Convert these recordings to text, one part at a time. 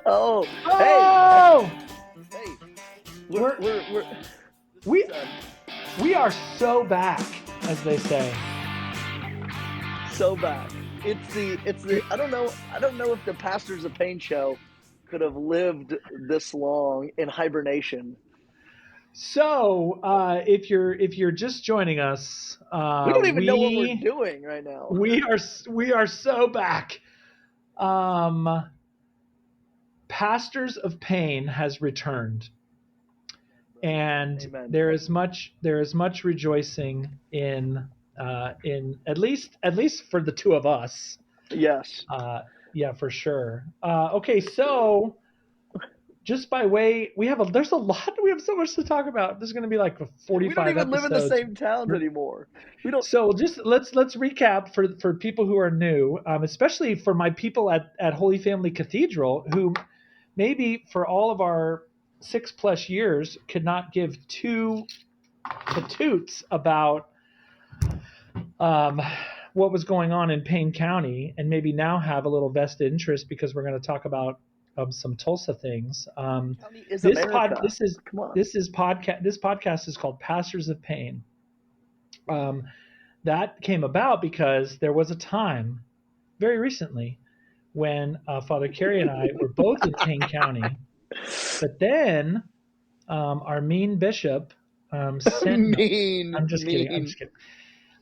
Oh, Oh, hey, we're we're we we are so back, as they say. so back. It's the I don't know if the Pastors of Pain show could have lived this long in hibernation. So, if you're just joining us, We don't even know what we're doing right now. we are so back. Um, Pastors of Pain has returned, and Amen. there is much rejoicing in at least for the two of us. Yes. Uh, yeah, for sure. Okay, so just by way, there's a lot. We have so much to talk about. This is going to be like We don't 45 even live in the episodes. same towns anymore. We don't. So just let's recap for people who are new, especially for my people at Holy Family Cathedral, who maybe for all of our 6+ years could not give two patoots about um, what was going on in Payne County, and maybe now have a little vested interest because we're going to talk about some Tulsa things. County is This pod America. this is Come on. this is podcast this podcast is called Pastors of Pain. Um, that came about because there was a time very recently when Father Kerry and I were both in Payne County, but then our mean bishop sent. No, Mean, I'm just kidding. I'm mean. just kidding.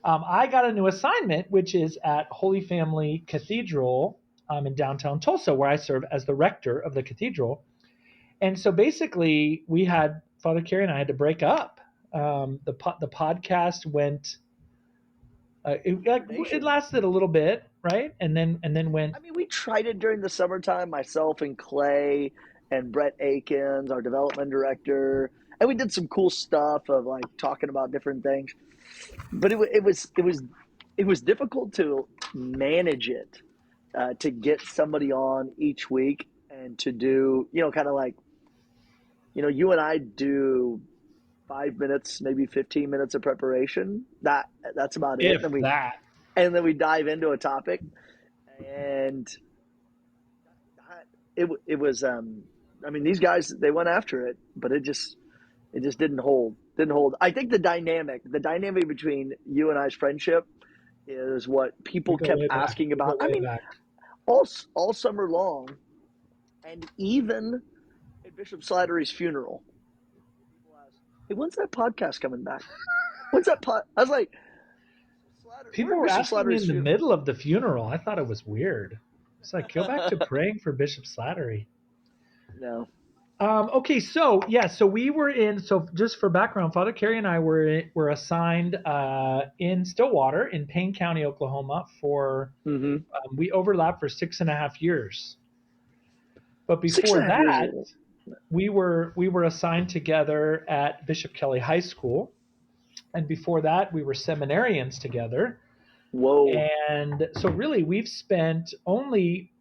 I got a new assignment, which is at Holy Family Cathedral in downtown Tulsa, where I serve as the rector of the cathedral. And so basically, we had Father Kerry and I had to break up. The podcast went. It Hibernation. lasted a little bit, right? And then went. I mean, we tried it during the summertime, myself and Clay and Brett Akins, our development director, and we did some cool stuff of like talking about different things. But it was difficult to manage it, to get somebody on each week and to do, kind of like, you and I do 5 minutes, maybe 15 minutes of preparation. That's about it. If that. And then we dive into a topic, and it was. I mean, these guys, they went after it, but it just didn't hold. I think the dynamic between you and I's friendship is what We people go kept way back. asking We go about. I way mean, back. all summer long, and even at Bishop Slattery's funeral, people asked, "Hey, when's that podcast coming back? When's that pod?" I was like, "We're People at were Bishop asking me Slattery's in the funeral." middle of the funeral. I thought it was weird. It's like, go back to praying for Bishop Slattery. No. Okay, so yeah, so we were in. So just for background, Father Kerry and I were assigned in Stillwater in Payne County, Oklahoma. For Mm-hmm. we overlapped for 6.5 years. But Six before and a half years. that, we were assigned together at Bishop Kelly High School, and before that, we were seminarians together. Whoa. And so really we've spent only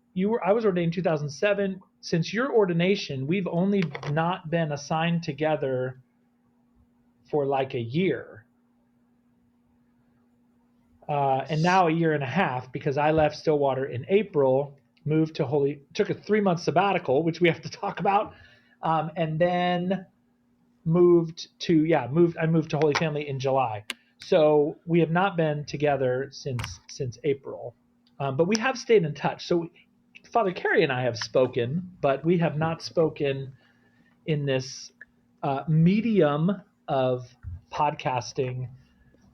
I was ordained in 2007. Since your ordination, we've only not been assigned together for like a year. And now a year and a half, because I left Stillwater in April, moved to took a 3-month sabbatical, which we have to talk about, and then I moved to Holy Family in July. So we have not been together since April, but we have stayed in touch. So Father Kerry and I have spoken, but we have not spoken in this medium of podcasting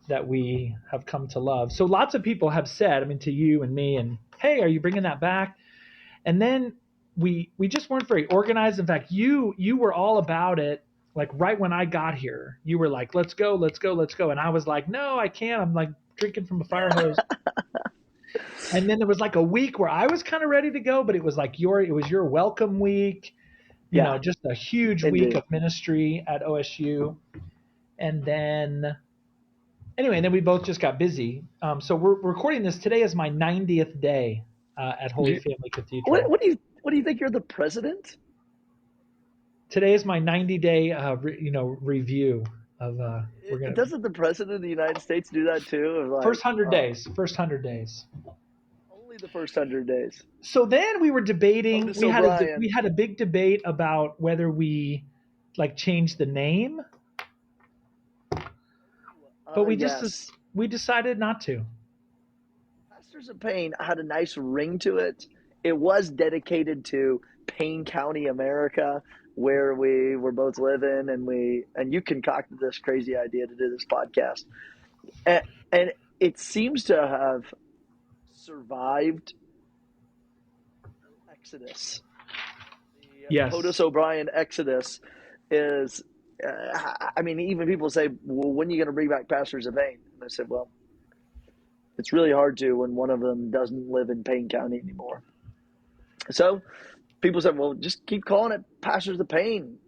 that we have come to love. So lots of people have said, I mean, to you and me, and hey, are you bringing that back? And then we just weren't very organized. In fact, you were all about it. Like right when I got here, you were like, let's go. And I was like, no, I can't. I'm like drinking from a fire hose. And then there was like a week where I was kind of ready to go, but it was like it was your welcome week, Yeah, just a huge week indeed. of ministry at OSU. And then anyway, and then we both just got busy. So we're recording this. Today is my 90th day at Holy Family What, Cathedral. what do you what do you think, you're the president? Today is my 90-day review of we're gonna Doesn't the president of the United States do that too? Of like, first 100 days. First 100 days. Only the first 100 days. So then we were debating. Otis O'Brien. We had a big debate about whether we like change the name, but Yes. we decided not to. Pastors of Payne had a nice ring to it. It was dedicated to Payne County, America, where we were both living, and you concocted this crazy idea to do this podcast, and it seems to have survived Exodus. The Yes. Otis O'Brien Exodus is. I mean, even people say, "Well, when are you going to bring back Pastors of Payne?" And I said, "Well, it's really hard to when one of them doesn't live in Payne County anymore." So people said, "Well, just keep calling it Pastors of Payne,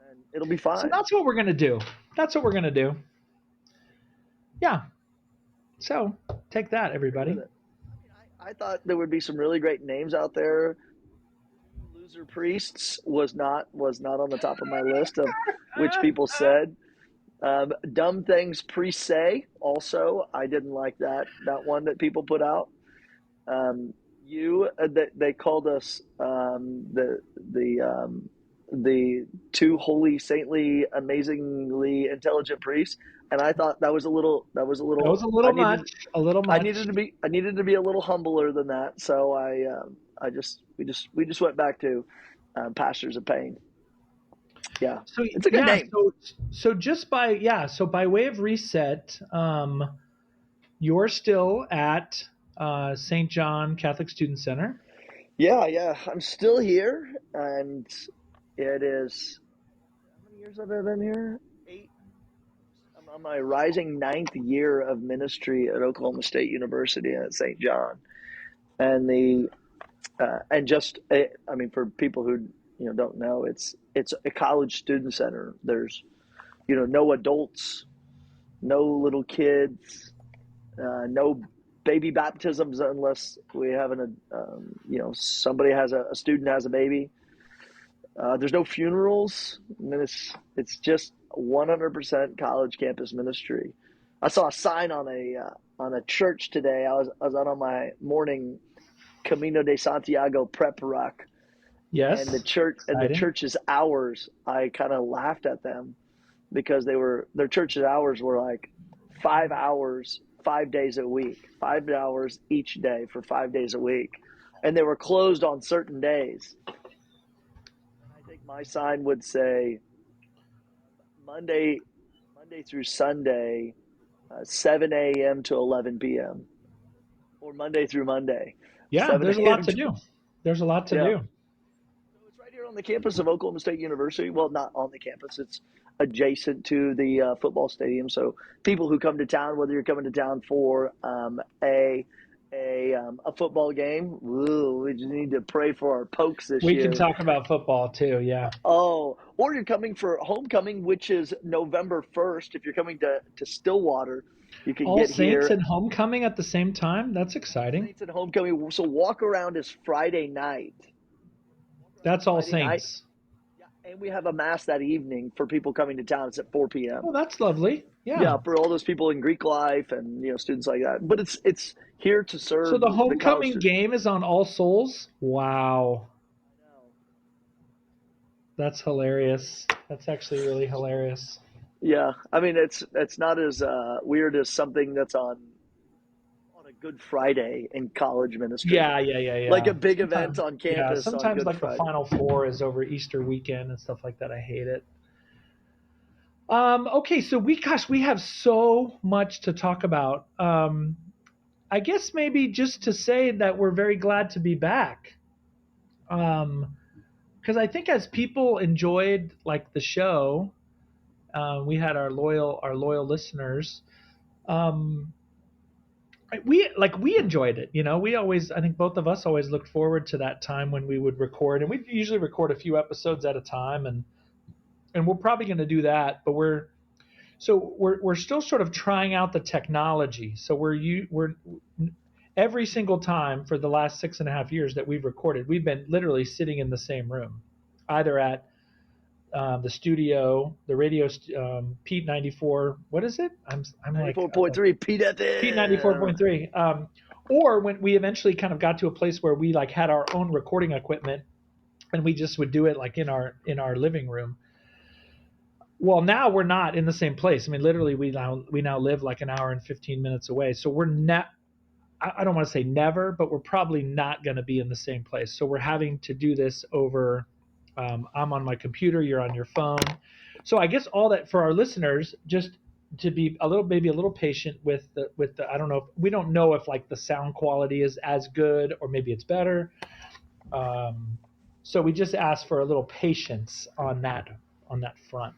and it'll be So fine." that's what we're gonna do. That's what we're gonna do. Yeah. So take that, everybody. I thought there would be some really great names out there. Loser Priests was not on the top of my list of which people said. Dumb Things Priests Say also, I didn't like that one that people put out. They called us the two holy, saintly, amazingly intelligent priests, and I thought that was a little. That was a little much. A little much. I needed to be a little humbler than that, so we just went back to Pastors of Payne. Yeah, So it's a good name. So just by way of reset, you're still at St. John Catholic Student Center. Yeah, I'm still here, and it is. How many years have I been here? 8. I'm on my rising 9th year of ministry at Oklahoma State University and at St. John, and I mean, for people who don't know, it's a college student center. There's no adults, no little kids, no baby baptisms unless we have somebody a student has a baby. There's no funerals. I mean, it's just 100% college campus ministry. I saw a sign on a church today. I was out on my morning Camino de Santiago prep ruck. Yes. And the church's hours, I kind of laughed at them because their church's hours were like 5 hours, 5 days a week, 5 hours each day for 5 days a week. And they were closed on certain days. And I think my sign would say Monday through Sunday, 7 a.m. to 11 p.m. or Monday through Monday. Yeah, there's a lot to do. There's a lot to do. So it's right here on the campus of Oklahoma State University. Well, not on the campus. It's adjacent to the football stadium. So people who come to town, whether you're coming to town for a football game, we just need to pray for our Pokes this year. We can talk about football too, yeah. Oh, or you're coming for homecoming, which is November 1st. If you're coming to Stillwater, you can get here. All Saints and homecoming at the same time? That's exciting. Saints and homecoming. So walk around is Friday night. That's All Saints. Yeah, and we have a mass that evening for people coming to town. It's at 4 p.m. Oh, that's lovely. Yeah. Yeah, for all those people in Greek life and students like that. But it's here to serve. So the homecoming game is on All Souls? Wow. I know. That's hilarious. That's actually really hilarious. Yeah, I mean it's not as weird as something that's on a Good Friday in college ministry. Yeah. Like a big event on campus. Yeah, sometimes on like Friday. The Final Four is over Easter weekend and stuff like that. I hate it. Okay, so we have so much to talk about. I guess maybe just to say that we're very glad to be back. Because I think as people enjoyed like the show, we had our loyal listeners. We enjoyed it. I think both of us always looked forward to that time when we would record, and we usually record a few episodes at a time, and we're probably going to do that. But we're still sort of trying out the technology. So we're every single time for the last 6.5 years that we've recorded, we've been literally sitting in the same room, either at the studio, the radio, Pete 94. What is it? I'm 94.3 Pete at the Pete 94.3, Or when we eventually kind of got to a place where we like had our own recording equipment and we just would do it like in our living room. Well, now we're not in the same place. I mean, literally, we now live like an hour and 15 minutes away. So we're not. I don't want to say never, but we're probably not going to be in the same place. So we're having to do this over. I'm on my computer. You're on your phone. So I guess all that for our listeners, just to be maybe a little patient with the. I don't know. We don't know if like the sound quality is as good or maybe it's better. Um, so we just ask for a little patience on that front.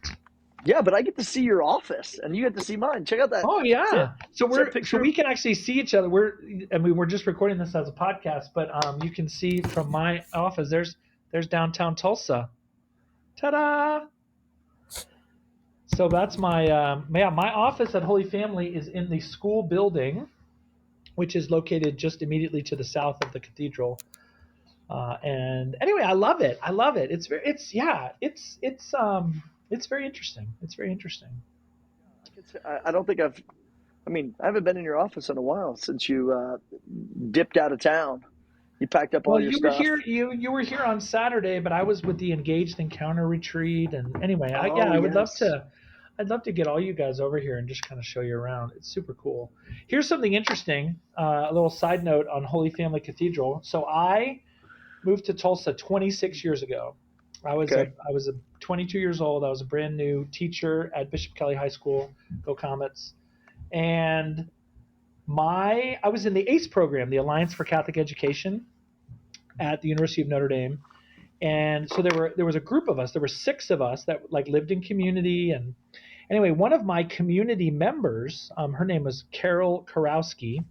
Yeah, but I get to see your office, and you get to see mine. Check out that. Oh See, yeah. So see that so picture of. we can actually see each other. We're just recording this as a podcast, but you can see from my office. There's downtown Tulsa. Ta-da! So that's my office at Holy Family is in the school building, which is located just immediately to the south of the cathedral. And anyway, I love it. I love it. It's very interesting. It's very interesting. I don't think I've. I mean, I haven't been in your office in a while since you dipped out of town. You packed up all Well, your you were stuff. here. You were here on Saturday, but I was with the Engaged Encounter retreat. And anyway, Oh I would love yes. to. I'd love to get all you guys over here and just kind of show you around. It's super cool. Here's something interesting. A little side note on Holy Family Cathedral. So I moved to Tulsa 26 years ago. Okay. I was a 22 years old. I was a brand new teacher at Bishop Kelly High School. Go Comets! And I was in the ACE program, the Alliance for Catholic Education, at the University of Notre Dame. And so there was a group of us. There were 6 of us that like lived in community. And anyway, one of my community members, her name was Carol Karowski.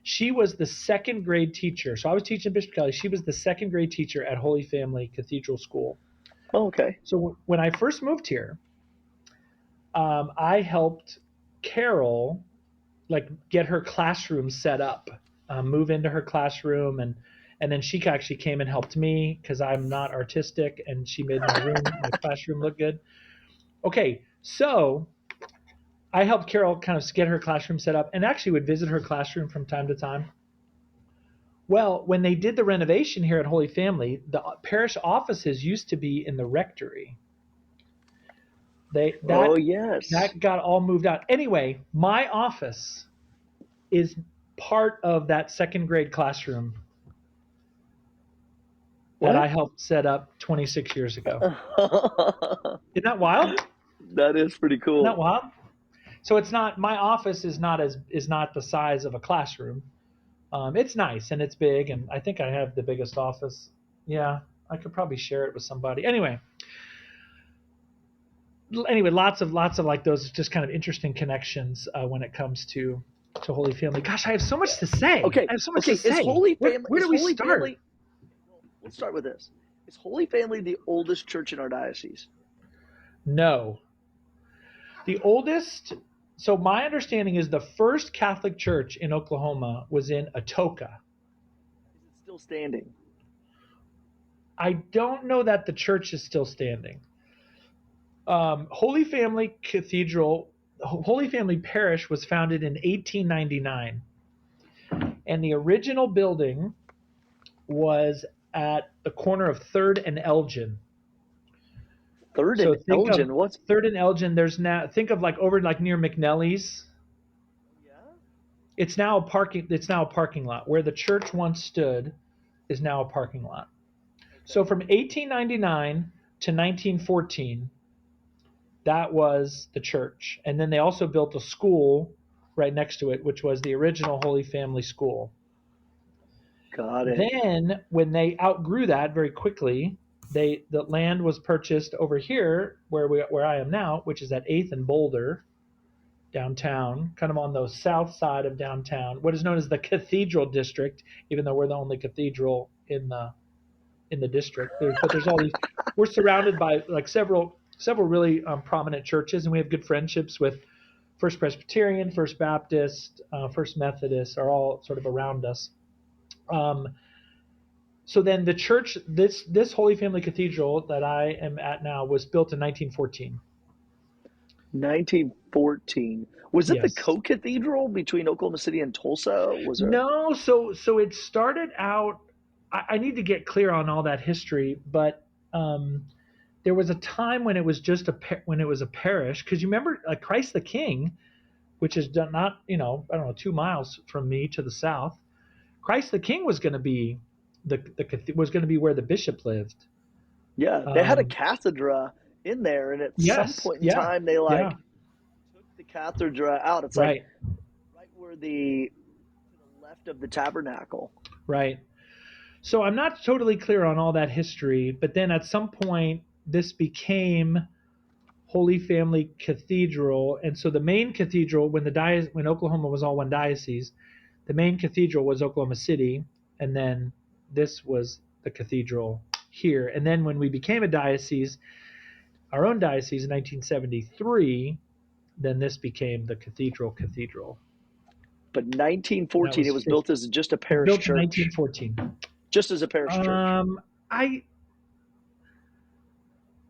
She was the second grade teacher. So I was teaching Bishop Kelly. She was the second grade teacher at Holy Family Cathedral School. Oh, okay. So when I first moved here, I helped Carol like get her classroom set up, move into her classroom, and then she actually came and helped me because I'm not artistic, and she made my classroom look good. Okay, so I helped Carol kind of get her classroom set up, and actually would visit her classroom from time to time. Well, when they did the renovation here at Holy Family, the parish offices used to be in the rectory. They Oh that yes. that got all moved out. Anyway, my office is part of that second grade classroom that I What? helped set up 26 years ago. Isn't that wild? Isn't That is pretty that cool. wild? So it's not my office is not the size of a classroom. It's nice and it's big, and I think I have the biggest office. Yeah, I could probably share it with somebody. Anyway, lots of like those just kind of interesting connections when it comes to Holy Family. Gosh, I have so much to say. Okay. I have so much to Okay. say. Where Is do we Holy start? Family? Well, let's start with this. Is Holy Family the oldest church in our diocese? No, the oldest. So my understanding is the first Catholic church in Oklahoma was in Atoka. Is it still standing? I don't know that the church is still standing. Holy Family Cathedral, Holy Family Parish was founded in 1899, and the original building was at the corner of Third and Elgin. Third So and think of Elgin. What's? Third and Elgin. There's now think of like over like near McNelly's. Yeah. It's now a parking lot where the church once stood is now a parking lot. So Okay. from 1899 to 1914, that was the church. And then they also built a school right next to it, which was the original Holy Family School. Got it. Then, when they outgrew that very quickly, the land was purchased over here where I am now, which is at 8th and Boulder, downtown, kind of on the south side of downtown, what is known as the Cathedral District, even though we're the only cathedral in the district. There's all these. We're surrounded by like several really prominent churches, and we have good friendships with First Presbyterian, First Baptist, First Methodist, are all sort of around us. Um, so then the church, this Holy Family Cathedral that I am at now, was built in 1914. 1914. Was it the Yes. co-cathedral between Oklahoma City and Tulsa? Was there? No, so it started out. I need to get clear on all that history, but there was a time when it was just when it was a parish. Because you remember Christ the King, which is not I don't know 2 miles from me to the south. Christ the King was going to be was going to be where the bishop lived. Yeah, they had a Um, cathedra in there, and at some yes, point in yeah, time, they yeah, like took the cathedra out. It's like right, right where the to the left of the tabernacle. right. So I'm not totally clear on all that history, but then at some point this became Holy Family Cathedral, and so the main cathedral when Oklahoma was all one diocese, the main cathedral was Oklahoma City, and then this was the cathedral here. And then when we became a diocese, our own diocese in 1973, then this became the cathedral. But And that 1914, it was was built as just a parish built in church, 1914. just as a parish church. Um, I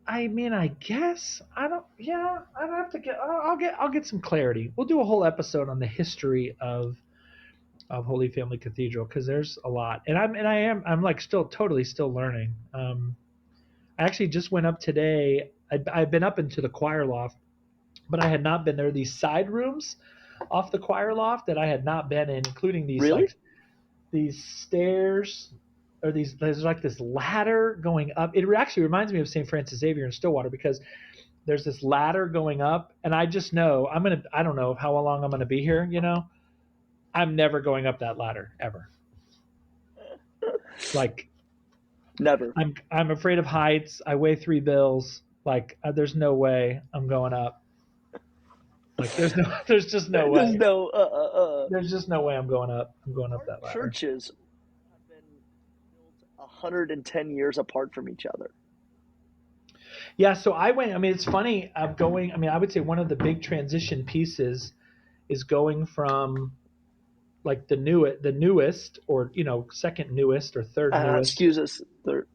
I mean, I guess I don't. Yeah, I'd have to get. I'll get some clarity. We'll do a whole episode on the history of Holy Family Cathedral because there's a lot, and I'm like still totally still learning. I actually just went up today. I've been up into the choir loft, but I had not been there. These side rooms off the choir loft that I had not been in, including Really? these stairs or there's like this ladder going up. It actually reminds me of St. Francis Xavier in Stillwater because there's this ladder going up, and I just know I don't know how long I'm gonna be here. I'm never going up that ladder ever. Like Never. I'm afraid of heights. I weigh 3 bills. Like there's no way I'm going up. Like there's just no There's way. no. There's just no way I'm going up. I'm going up Our that ladder. churches have been built 110 years apart from each other. Yeah, so I went. I mean, it's funny. I'm going. I mean, I would say one of the big transition pieces is going from like the newest, or second newest or third newest. Excuse us. They're,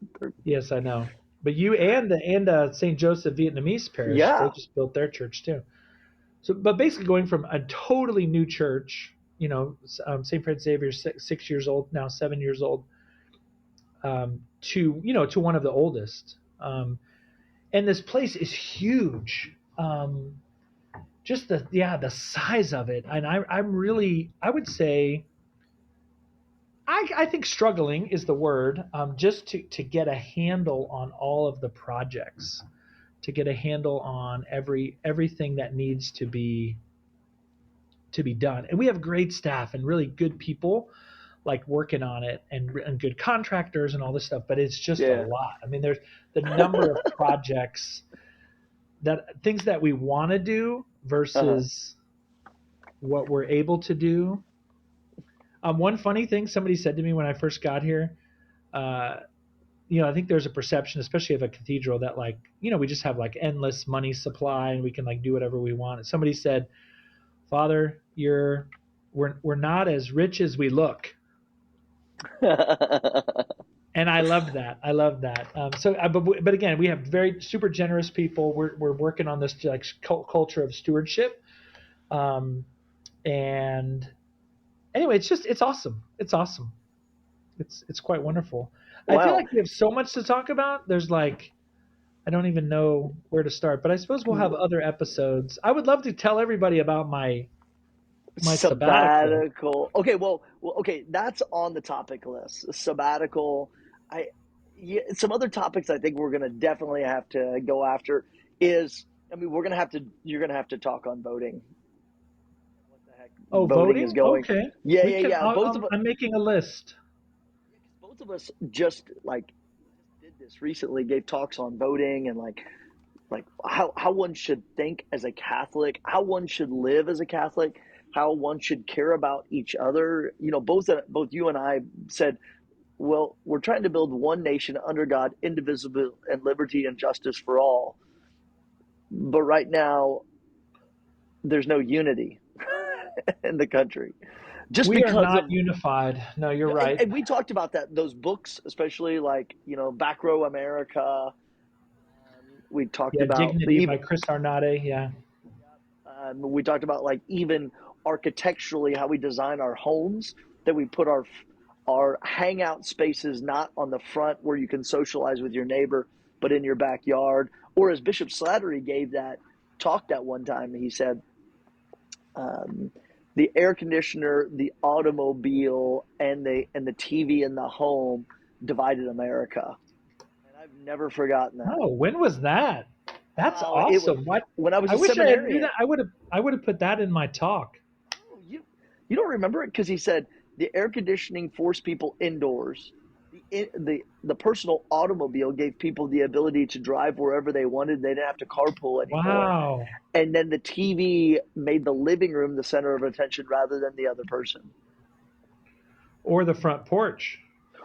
Yes, I know. But you and St. Joseph Vietnamese Parish, they yeah. just built their church too. So, but basically going from a totally new church, St. Francis Xavier, 6 years old now, 7 years old, to one of the oldest. And this place is huge. Just the size of it, and I'm really, I would say, I think struggling is the word, just to get a handle on all of the projects, to get a handle on everything that needs to be done. And we have great staff and really good people like working on it, and good contractors and all this stuff, but it's just a Yeah. lot. I mean, there's the number of projects, that things that we want to do Uh-huh. versus what we're able to do. One funny thing somebody said to me when I first got here, uh, I think there's a perception, especially of a cathedral, that like, we just have like endless money supply and we can like do whatever we want. And somebody said, Father, we're not as rich as we look. And I loved that. I love that. But again, we have very super generous people. We're working on this like culture of stewardship. Um, and anyway, it's awesome. It's awesome. It's quite wonderful. I feel Wow. like we have so much to talk about. There's like I don't even know where to start, but I suppose we'll have other episodes. I would love to tell everybody about my sabbatical. Sabbatical. Okay, okay, that's on the topic list. Sabbatical. I Yeah, some other topics I think we're gonna definitely have to go after is, I mean, we're gonna have to you're gonna have to talk on voting. What the heck Oh, voting is voting? going. Okay. Yeah, We yeah, can yeah. I'm making a list. Both of us just like did this recently, gave talks on voting and like how one should think as a Catholic, how one should live as a Catholic, how one should care about each other. Both you and I said, well, we're trying to build one nation under God, indivisible, and liberty and justice for all. But right now, there's no unity in the country, just We are because not of. unified. No, you're right. And we talked about that, those books, especially like Back Row America. We talked Yeah, about the Dignity by Chris Arnade. Yeah. We talked about like even architecturally how we design our homes, that we put our hangout spaces not on the front where you can socialize with your neighbor, but in your backyard. Or as Bishop Slattery gave that talk that one time, he said, um, the air conditioner, the automobile, and the TV in the home divided America, and I've never forgotten that. Oh, when was that? That's Oh, it was awesome. What? when I was I a wish I had knew seminarian. that. I would have put that in my talk. Oh, you don't remember it because he said the air conditioning forced people indoors. The personal automobile gave people the ability to drive wherever they wanted. They didn't have to carpool anymore. Wow. And then the TV made the living room the center of attention rather than the other person. Or the front porch.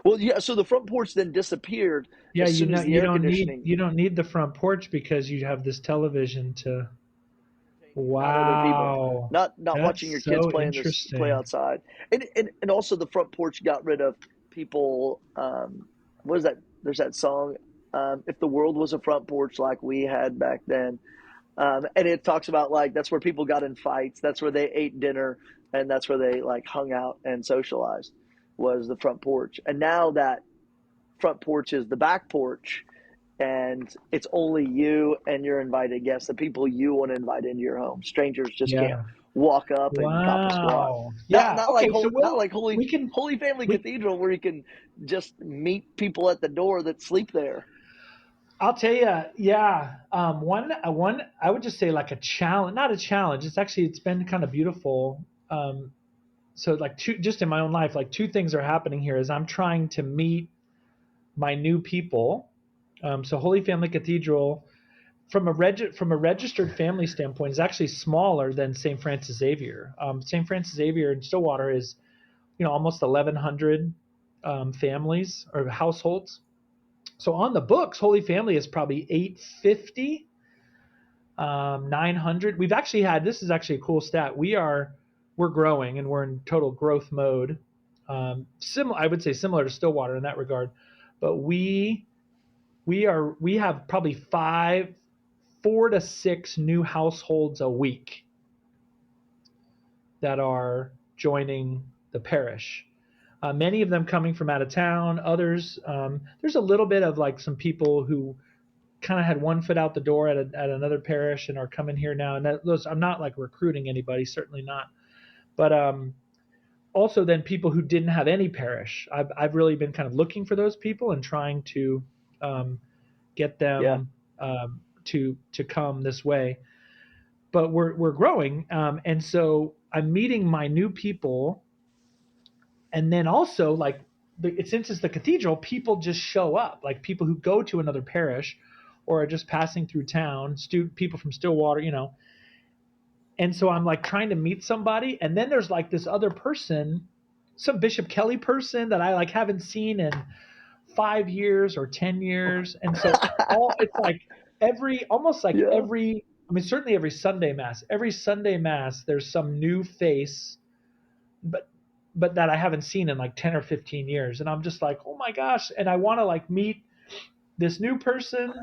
Well, yeah. So the front porch then disappeared Yeah, as soon as the you air don't need conditioning you don't need the front porch because you have this television to. not other people, Wow. not watching your That's kids so play interesting. outside, and also the front porch got rid of people. What is that? There's that song. If the world was a front porch like we had back then, and it talks about like that's where people got in fights. That's where they ate dinner, and that's where they like hung out and socialized. Was the front porch, and now that front porch is the back porch, and it's only you and your invited guests, the people you want to invite into your home. Strangers just can't Yeah. walk up and cop a squat. Wow. Yeah. Okay. So Not like we can Holy Family we Cathedral where you can just meet people at the door that sleep there. I'll tell you, yeah. One, I would just say like a challenge, not a challenge. It's been kind of beautiful. So like just in my own life, like two things are happening here. Is I'm trying to meet my new people. So Holy Family Cathedral, from a registered family standpoint, is actually smaller than St. Francis Xavier. St. Francis Xavier in Stillwater is almost 1,100 families or households. So on the books, Holy Family is probably 850, 900. We've actually had, this is actually a cool stat. We're growing and we're in total growth mode. I would say similar to Stillwater in that regard, but we have probably 4 to 6 new households a week that are joining the parish. Many of them coming from out of town. Others, there's a little bit of like some people who kind of had one foot out the door at another parish and are coming here now. And I'm not like recruiting anybody, certainly not. But also then people who didn't have any parish. I've really been kind of looking for those people and trying to get Yeah. them to come this way. But we're growing, and so I'm meeting my new people, and then also like since it's the cathedral, people just show up, like people who go to another parish or are just passing through town, people from Stillwater. And so I'm like trying to meet somebody, and then there's like this other person, some Bishop Kelly person that I like haven't seen in 5 years or 10 years, and so it's like almost like Yeah. I mean certainly every Sunday mass there's some new face, but that I haven't seen in like 10 or 15 years, and I'm just like, oh my gosh, and I want to like meet this new person,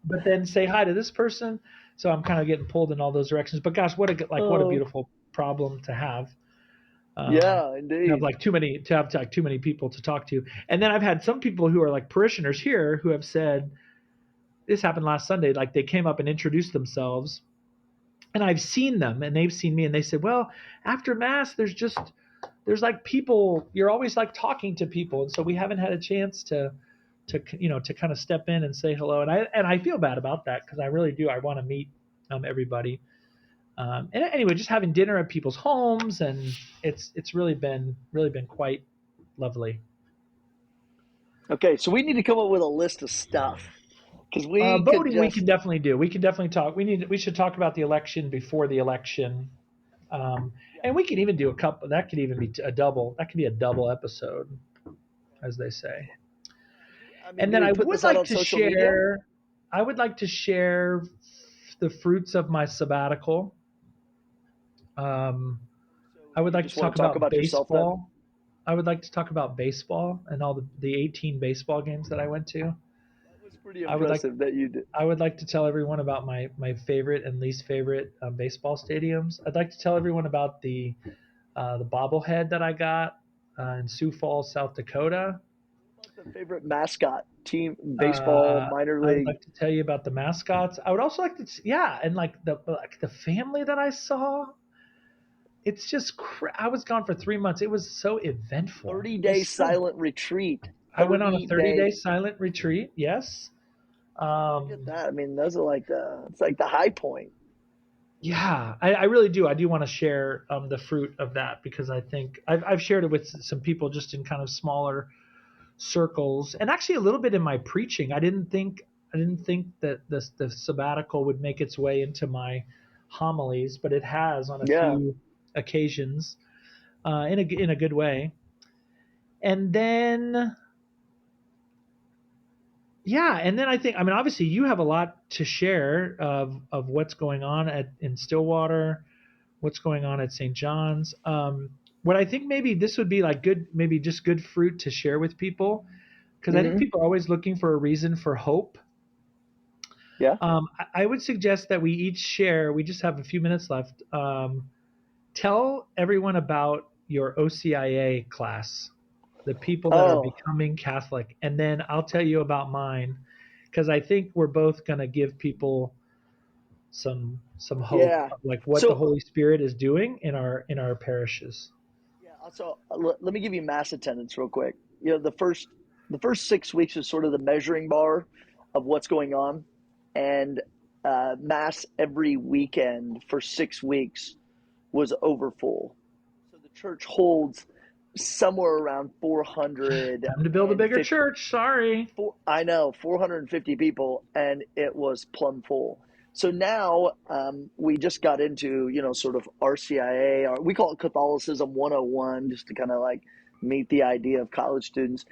but then say hi to this person. So I'm kind of getting pulled in all those directions. But gosh, what a Oh, beautiful problem to have. yeah, To have indeed. like too many people to talk to. And then I've had some people who are like parishioners here who have said, this happened last Sunday, like they came up and introduced themselves, and I've seen them and they've seen me, and they said, well, after mass there's like people, you're always like talking to people, and so we haven't had a chance to kind of step in and say hello, and I feel bad about that because I really do. I want to meet everybody. And anyway, just having dinner at people's homes, and it's really been quite lovely. Okay, so we need to come up with a list of stuff because we could Voting we just can definitely do. We can definitely talk. We should talk about the election before the election, yeah. and we can even do a couple. That could even be a double. That could be a double episode, as they say. I mean, And do then we put this out on social media? I would like to share the fruits of my sabbatical. Um, So I would you like just to want talk to talk about about yourself then? baseball. I would like to talk about baseball and all the 18 baseball games that I went to. Pretty I would like impressive that you did. I would like to tell everyone about my favorite and least favorite baseball stadiums. I'd like to tell everyone about the bobblehead that I got in Sioux Falls, South Dakota. What's the favorite mascot team, baseball, Uh, minor I would league? like to tell you about the mascots. I would also like to, yeah, and like the family that I saw. It's just I was gone for 3 months. It was so eventful. 30 It day was so. silent retreat. I went on a 30-day 30-day. silent retreat. Yes. Look at Um, that. I mean, those are like it's like the high point. yeah, I really do. I do want to share the fruit of that because I think I've shared it with some people just in kind of smaller circles, and actually a little bit in my preaching. I didn't think that the sabbatical would make its way into my homilies, but it has on a Yeah. few occasions in a good way. And then yeah, and then I mean obviously you have a lot to share of what's going on in Stillwater, what's going on at St. John's. What I think maybe this would be like good, maybe just good fruit to share with people, because I think Hmm. people are always looking for a reason for hope. Yeah. I would suggest that we each share. We just have a few minutes left. Tell everyone about your OCIA class, the people that are Oh, becoming Catholic, and then I'll tell you about mine, because I think we're both going to give people some hope yeah. of like what the So, Holy Spirit is doing in our parishes. yeah. So let me give you mass attendance real quick. The first 6 weeks is sort of the measuring bar of what's going on, and mass every weekend for 6 weeks was over full. So the church holds somewhere around Time to build a bigger 450. church. Sorry. I know, 450 people, and it was plumb full. So now we just got into, sort of RCIA, or we call it Catholicism 101, just to kind of like meet the idea of college students.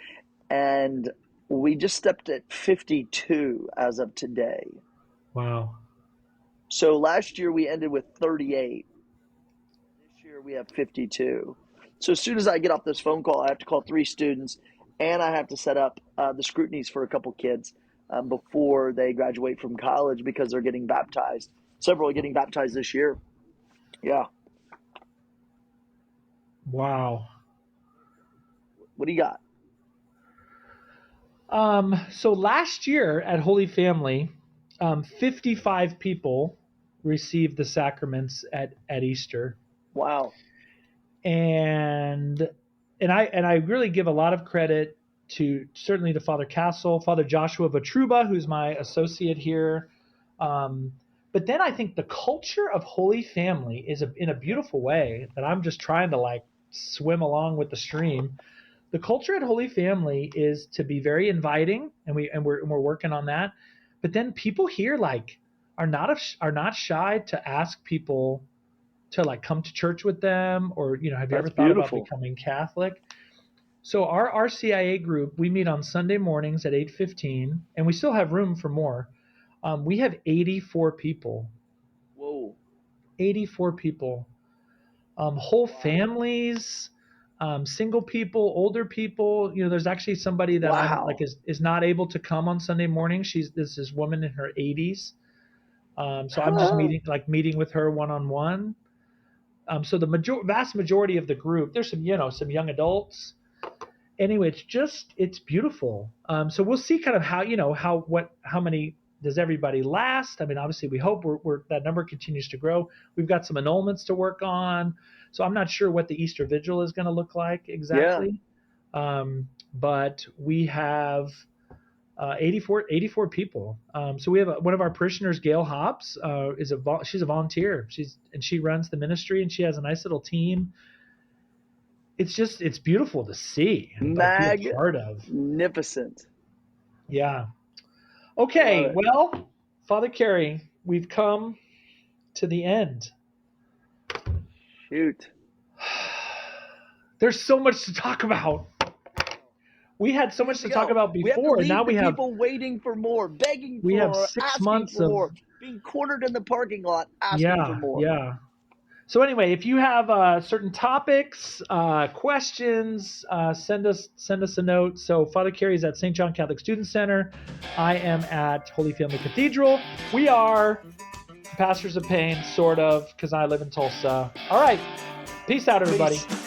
And we just stepped at 52 as of today. Wow. So last year we ended with 38. This year we have 52. So as soon as I get off this phone call, I have to call 3 students, and I have to set up the scrutinies for a couple kids before they graduate from college because they're getting baptized. Several are getting baptized this year. Yeah. Wow. What do you got? So last year at Holy Family, 55 people received the sacraments at Easter, Wow. and and I really give a lot of credit to certainly to Father Castle, Father Joshua Vatruba, who's my associate here. Um, but then I think the culture of Holy Family is in a beautiful way that I'm just trying to like swim along with the stream. The culture at Holy Family is to be very inviting, and we're working on that. But then people here like are not shy to ask people to like come to church with them, or have you ever That's thought about beautiful. becoming Catholic? So our RCIA group, we meet on Sunday mornings at 8:15, and we still have room for more. We have 84 people. Whoa. 84 people. Whole Wow. families, single people, older people. There's actually somebody that I'm like Wow. is not able to come on Sunday morning. She's this woman in her 80s. So I'm just Huh. meeting with her one on one. So the vast majority of the group, there's some young adults. Anyway, it's beautiful. So we'll see kind of how many does everybody last. I mean, obviously we hope that number continues to grow. We've got some annulments to work on, so I'm not sure what the Easter Vigil is going to look like Yeah. exactly. But we have 84 people. So we have one of our parishioners, Gail Hobbs, she's a volunteer. She runs the ministry, and she has a nice little team. It's beautiful to see and like be a part of. Magnificent. Yeah. I love Okay. it. Well, Father Kerry, we've come to the end. Shoot. There's so much to talk about. We had so We have much to to talk go. about We have to before, and now leave the we have people waiting for more, begging we for have more, six asking months for of more, being cornered in the parking lot, asking for yeah, more. yeah. So anyway, if you have certain topics, questions, send us a note. So Father Kerry is at St. John Catholic Student Center. I am at Holy Family Cathedral. We are Pastors of Pain, sort of, because I live in Tulsa. All right. Peace out, everybody. Peace.